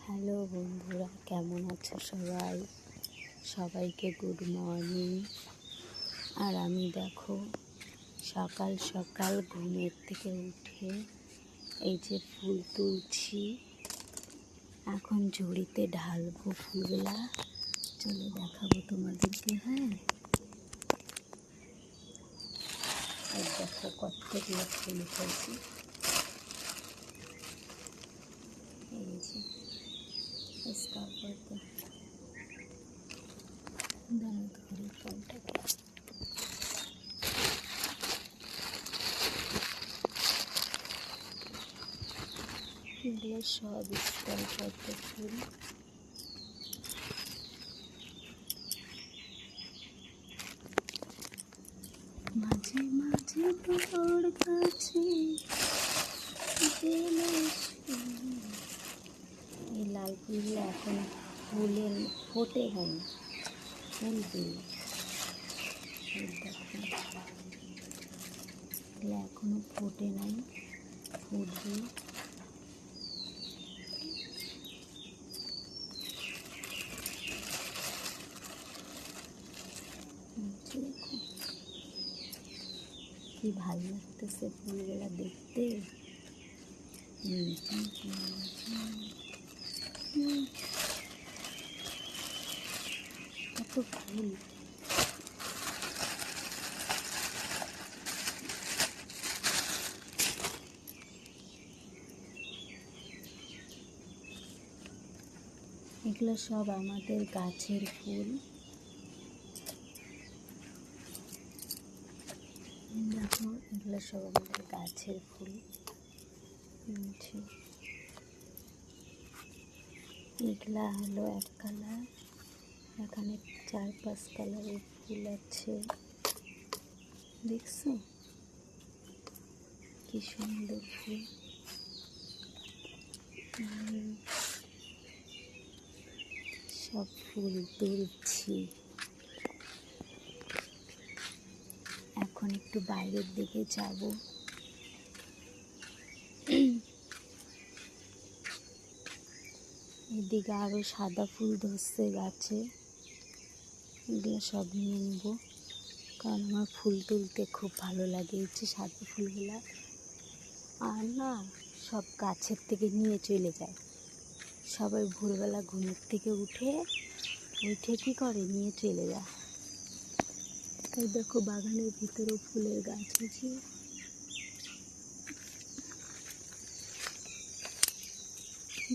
Hello বন্ধুরা, কেমন আছো সবাই? সবাইকে গুড মর্নিং। আর আমি দেখো সকাল সকাল ঘুমের থেকে উঠে এই যে ফুল তুলছি, এখন ঝুড়িতে ঢালবো ফুলগুলা। চলো দেখাবো তোমাদেরকে। হ্যাঁ, আর দেখো কতগুলো ফুল উঠেছি। এই যে इसका ऊपर दाना धरे फलटाके এগুলো সব স্টাইল করতে ফুল। মাঝে মাঝে তোর কাছে এই লাল ফুলগুলো এখন ফুলে ফোটে হয় না, ফুল দিয়ে দেখো এগুলো এখনো ফোটে নাই, ফুটবে। দেখো কি ভালো লাগতেছে ফুলগুলা দেখতে। কত ফুল! এগুলো সব আমাদের গাছের ফুল। দেখো এগুলো সব আমাদের গাছের ফুল। এগুলা হলো এক কালার, এখানে 4-5 কালারের ফুল আছে। দেখছো কি সুন্দর ফুল! সব ফুল তুলছি। এখন একটু বাইরের দিকে যাব। এদিকে আরো সাদা ফুল ধরছে গাছে, এগুলো সব নিয়ে নেব, কারণ আমার ফুল তুলতে খুব ভালো লাগে। এই যে সাদা ফুলগুলা, আর না সব গাছের থেকে নিয়ে চলে যায়। সবাই ভোরবেলা ঘুমের থেকে উঠে কী করে, নিয়ে চলে যায়। তাই দেখো বাগানের ভিতরেও ফুলের গাছ আছে।